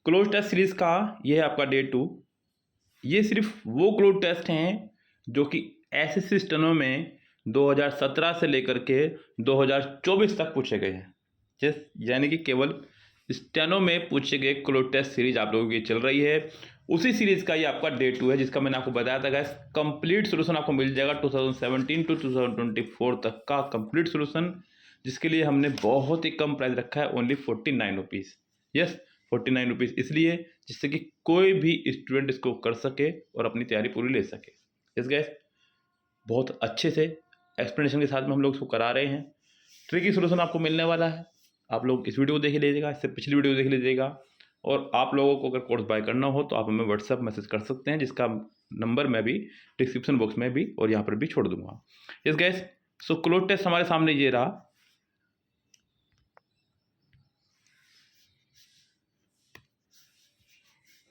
Cloze test series का ये है आपका डे 2। ये सिर्फ वो क्लोज टेस्ट हैं जो कि एसएससी स्टेनो में 2017 से लेकर के 2024 तक पूछे गए हैं। यानी कि केवल स्टेनो में पूछे गए क्लोज टेस्ट सीरीज आप लोगों की चल रही है। उसी सीरीज का ये आपका डे 2 है, जिसका मैंने आपको बताया था गाइस कंप्लीट सोल्यूशन आपको मिल जाएगा 2017 टू 2024 तक का कंप्लीट सोल्यूशन, जिसके लिए हमने बहुत ही कम प्राइस रखा है, ओनली 49 रुपीज़। यस, 49 रुपीज़ इसलिए जिससे कि कोई भी स्टूडेंट इसको कर सके और अपनी तैयारी पूरी ले सके। यस गाइस, बहुत अच्छे से एक्सप्लेनेशन के साथ में हम लोग इसको करा रहे हैं। ट्रिकी सोल्यूशन आपको मिलने वाला है। आप लोग इस वीडियो को देख लीजिएगा, इससे पिछली वीडियो देख लीजिएगा, और आप लोगों को अगर कोर्स बाय करना हो तो आप हमें व्हाट्सएप मैसेज कर सकते हैं, जिसका नंबर मैं भी डिस्क्रिप्शन बॉक्स में भी और यहाँ पर भी छोड़ दूंगा। Yes guys, so cloze test हमारे सामने ये रहा।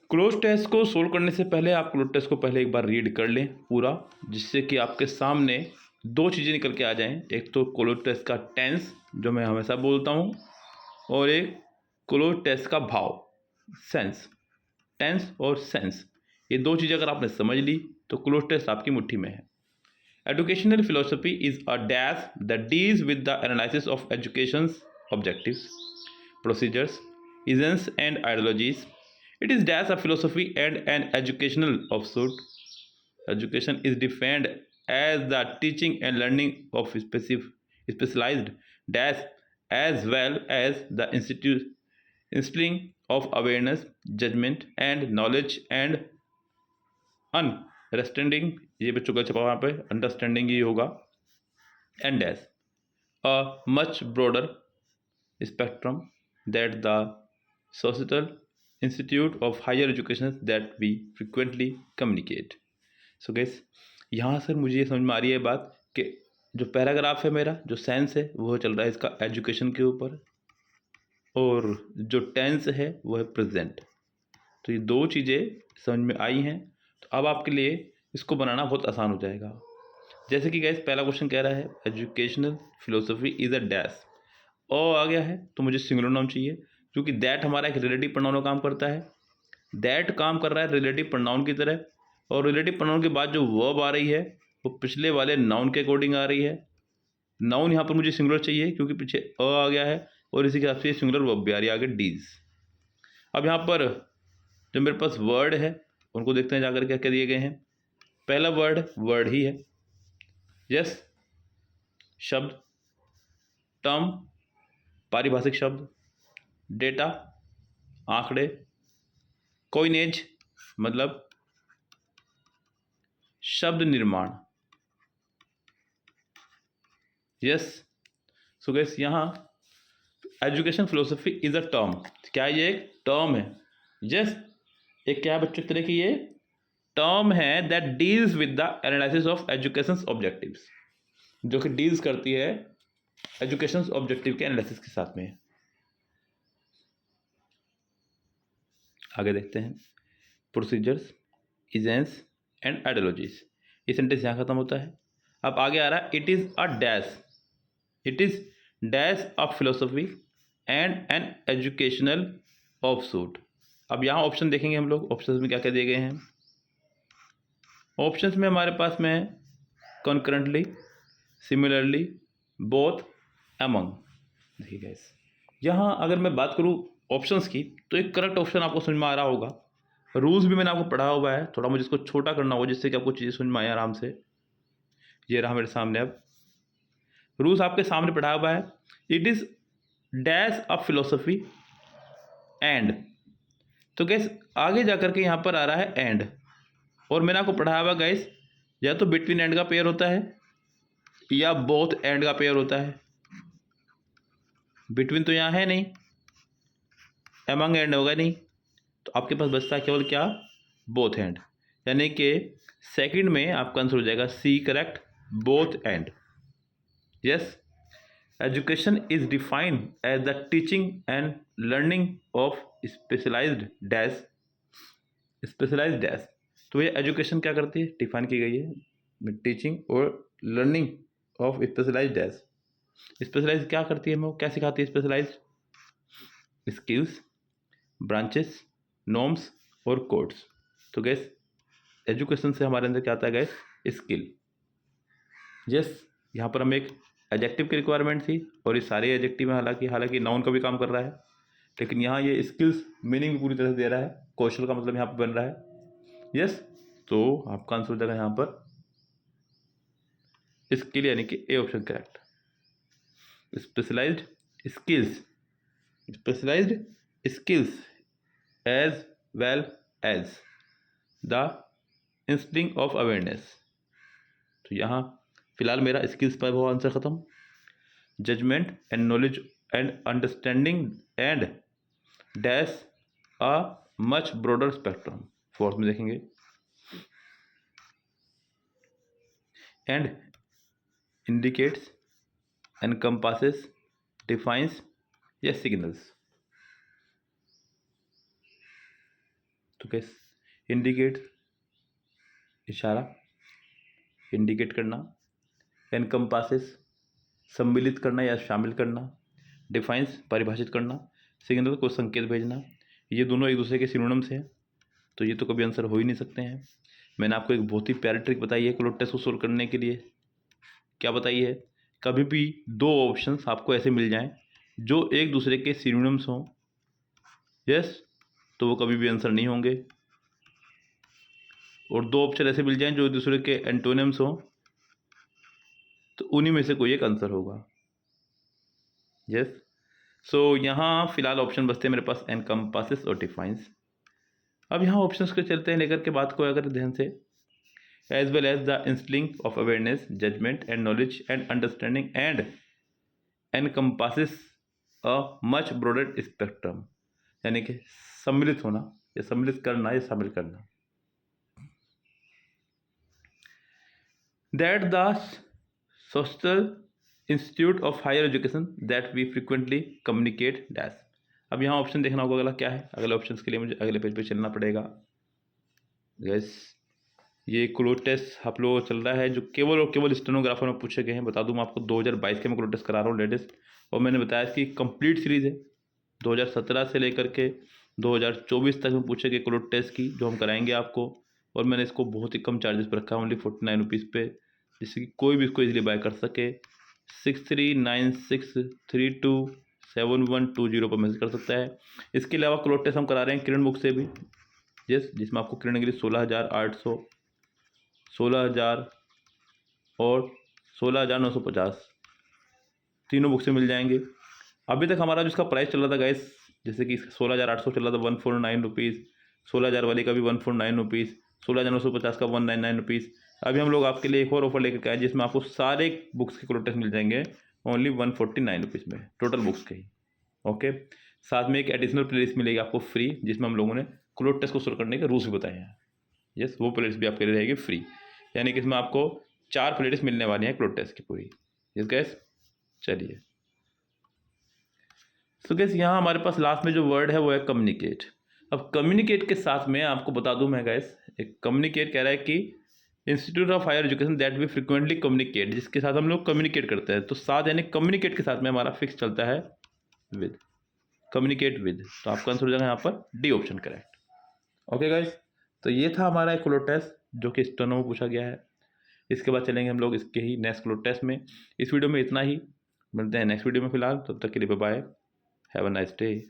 क्लोज टेस्ट को सोल्व करने से पहले आप क्लोज टेस्ट को पहले एक बार रीड कर लें पूरा, जिससे कि आपके सामने दो चीज़ें निकल के आ जाएं। एक तो क्लोज टेस्ट का टेंस जो मैं हमेशा बोलता हूं, और एक क्लोज टेस्ट का भाव, सेंस। टेंस और सेंस, ये दो चीज़ें अगर आपने समझ ली तो क्लोज टेस्ट आपकी मुट्ठी में है। Educational philosophy is a dash that deals with the analysis of education objectives, procedures, agents and ideologies. It is dash a philosophy and an educational offshoot. Education is defined as the teaching and learning of specialized dash, as well as the instilling of awareness, judgment, and knowledge and understanding. ये बच्चों का छपा वहाँ पे understanding ही होगा। And dash a much broader spectrum that the societal institute of higher education that we frequently communicate. So guys, यहाँ sir मुझे ये समझ में आ रही है बात कि जो पैराग्राफ है मेरा, जो सेंस है वो चल रहा है इसका एजुकेशन के ऊपर, और जो टेंस है वो है प्रेजेंट। तो ये दो चीज़ें समझ में आई हैं, तो अब आपके लिए इसको बनाना बहुत आसान हो जाएगा। जैसे कि गैस पहला क्वेश्चन कह रहा है educational philosophy is a dash, और आ गया है तो मुझे सिंगुलर नाउन चाहिए, क्योंकि दैट हमारा एक रिलेटिव प्रोनाउन का काम करता है। दैट काम कर रहा है रिलेटिव प्रोनाउन की तरह, और रिलेटिव प्रोनाउन के बाद जो वर्ब आ रही है वो पिछले वाले नाउन के अकॉर्डिंग आ रही है। नाउन यहाँ पर मुझे सिंगुलर चाहिए क्योंकि पीछे अ आ गया है, और इसी के हिसाब से सिंगुलर वर्ब भी आ रही है आगे डीज। अब यहाँ पर जो मेरे पास वर्ड है उनको देखते हैं जाकर क्या क्या दिए गए हैं। पहला वर्ड ही है। यस, शब्द, टर्म पारिभाषिक शब्द, डेटा आंकड़े, कॉइनेज मतलब शब्द निर्माण। यस, सो गाइस यहाँ education philosophy is a term, क्या ये एक टर्म है? यस, एक क्या बच्चों की तरह की ये टर्म है that deals with the analysis of education objectives, जो कि डील्स करती है एजुकेशन ऑब्जेक्टिव के एनालिसिस के साथ में। आगे देखते हैं, प्रोसीजर्स, इजेंट्स एंड आइडियोलॉजीज। ये सेंटेंस यहाँ खत्म होता है। अब आगे आ रहा है it is a dash, it is dash of philosophy and an educational offshoot. अब यहाँ ऑप्शन देखेंगे हम लोग, ऑप्शंस में क्या क्या दिए गए हैं। ऑप्शंस में हमारे पास में है कॉन्करेंटली, सिमिलरली, बोथ, अमंग। देखिए गाइस, यहाँ अगर मैं बात करूँ ऑप्शंस की तो एक करेक्ट ऑप्शन आपको समझ में आ रहा होगा। रूल्स भी मैंने आपको पढ़ा हुआ है, थोड़ा मुझे इसको छोटा करना होगा जिससे कि आपको चीज़ें समझ में आए आराम से। ये रहा मेरे सामने, अब रूल्स आपके सामने पढ़ा हुआ है। It is dash of philosophy and, तो गैस आगे जाकर के यहाँ पर आ रहा है एंड, और मैंने आपको पढ़ाया हुआ गैस या तो बिटवीन एंड का पेयर होता है या बोथ एंड का पेयर होता है। बिटवीन तो यहाँ है नहीं, एमंग एंड होगा नहीं, तो आपके पास बचता है केवल क्या, बोथ एंड। यानी कि सेकंड में आपका आंसर हो जाएगा C correct, both and. Yes, education is defined as the teaching and learning of specialised dash, specialised dash. तो ये एजुकेशन क्या करती है, डिफाइन की गई है टीचिंग और learning of specialised dash. Specialise क्या करती है, वो क्या सिखाती है? स्पेशलाइज्ड स्किल्स, ब्रांचेस, नॉर्म्स और कोड्स। तो गैस एजुकेशन से हमारे अंदर क्या आता है गैस, स्किल। यस, यहाँ पर हम एक एडजेक्टिव की रिक्वायरमेंट थी और ये सारे एडजेक्टिव में हालांकि नाउन का भी काम कर रहा है, लेकिन यहाँ ये स्किल्स मीनिंग भी पूरी तरह से दे रहा है, कौशल का मतलब यहाँ पर बन रहा है। यस, तो आपका आंसर हो जाएगा यहाँ पर स्किल, यानी कि A option correct. Specialised skills as well as the instinct of awareness. तो यहाँ फिलहाल मेरा स्किल्स पर वो आंसर खत्म। Judgement and knowledge and understanding and dash a much broader spectrum. Fourth में देखेंगे एंड इंडिकेट्स, एनकम्पासेस, डिफाइंस या सिग्नल्स। तो कैसे इंडिकेट इशारा, इंडिकेट करना, एनकम्पासेस सम्मिलित करना या शामिल करना, डिफाइंस परिभाषित करना, सिग्नल को संकेत भेजना। ये दोनों एक दूसरे के सिनोनिम्स हैं, तो ये तो कभी आंसर हो ही नहीं सकते हैं। मैंने आपको एक बहुत ही प्यारी ट्रिक बताई है क्लोज टेस्ट को सोल्व करने के लिए। क्या बताई है, कभी भी दो ऑप्शंस आपको ऐसे मिल जाएं जो एक दूसरे के सिनोनिम्स हों, यस, तो वो कभी भी आंसर नहीं होंगे। और दो ऑप्शन ऐसे मिल जाएं जो एक दूसरे के एंटोनिम्स हों, तो उन्हीं में से कोई एक आंसर होगा। यस, सो यहाँ फिलहाल ऑप्शन बचते हैं मेरे पास एनकम्पासेस और डिफाइंस। अब यहाँ ऑप्शंस के चलते हैं लेकर के बात को अगर ध्यान से, as well as the instinct of awareness, judgement and knowledge and understanding and encompasses a much broader spectrum, यानी कि सम्मिलित होना या सम्मिलित करना या शामिल करना। That the social institute of higher education that we frequently communicate dash. अब यहाँ ऑप्शन देखना होगा अगला क्या है। अगले ऑप्शन के लिए मुझे अगले पेज पे चलना पड़ेगा। यस, ये क्लोज टेस्ट आप लोगों को चल रहा है जो केवल और केवल स्टेनोग्राफर में पूछे गए हैं। बता दूं मैं आपको 2022 के मैं क्लोज टेस्ट करा रहा हूँ लेटेस्ट, और मैंने बताया इसकी कंप्लीट सीरीज़ है 2017 से लेकर के 2024 तक में पूछे गए क्लोज टेस्ट की जो हम कराएंगे आपको। और मैंने इसको बहुत ही कम चार्जेस पर रखा है, ओनली 49 रुपीज़ पे, जिससे कि कोई भी इसको इजीली बाय कर सके। 6396327120 पर मैसेज कर सकता है। इसके अलावा क्लोज टेस्ट हम करा रहे हैं किरण बुक से भी, यस, जिसमें आपको किरण गिरी 16,800, 16,000 और 16,950 तीनों बुक से मिल जाएंगे। अभी तक हमारा जिसका प्राइस चल रहा था गाइस, जैसे कि 16,800 चल रहा था 149 रुपीज़, 16,000 वाले का भी 149 रुपीज़, 16,950 का 199 रुपीज़। अभी हम लोग आपके लिए एक और ऑफर लेकर आए जिसमें आपको सारे बुक्स के क्लोज टेस्ट मिल जाएंगे ओनली 149 रुपीज़ में, टोटल बुक्स के ही। ओके, साथ में एक एडिशनल प्लेलिस्ट मिलेगी आपको फ्री, जिसमें हम लोगों ने क्लोज टेस्ट को सोल्व करने के रूल्स भी बताए हैं। यस, वो प्लेलिस्ट भी आपके लिए रहेगी फ्री, यानी कि इसमें आपको 4 प्लेलिस्ट मिलने वाली हैं क्लोज टेस्ट की पूरी। यस गैस, चलिए। तो गैस यहाँ हमारे पास लास्ट में जो वर्ड है वो है कम्युनिकेट। अब कम्युनिकेट के साथ में आपको बता दूं मैं गैस, एक कम्युनिकेट कह रहा है कि institute of higher education that we frequently communicate, जिसके साथ हम लोग कम्युनिकेट करते हैं। तो साथ यानी कम्युनिकेट के साथ में हमारा फिक्स चलता है विद, कम्युनिकेट विद। तो आपका आंसर हो जाएगा यहाँ पर D option correct. Okay guys, तो ये था हमारा एक क्लोज टेस्ट जो कि स्टेनो में पूछा गया है। इसके बाद चलेंगे हम लोग इसके ही नेक्स्ट क्लोज टेस्ट में। इस वीडियो में इतना ही, मिलते हैं नेक्स्ट वीडियो में। फिलहाल तब तक के लिए bye bye, have a nice day.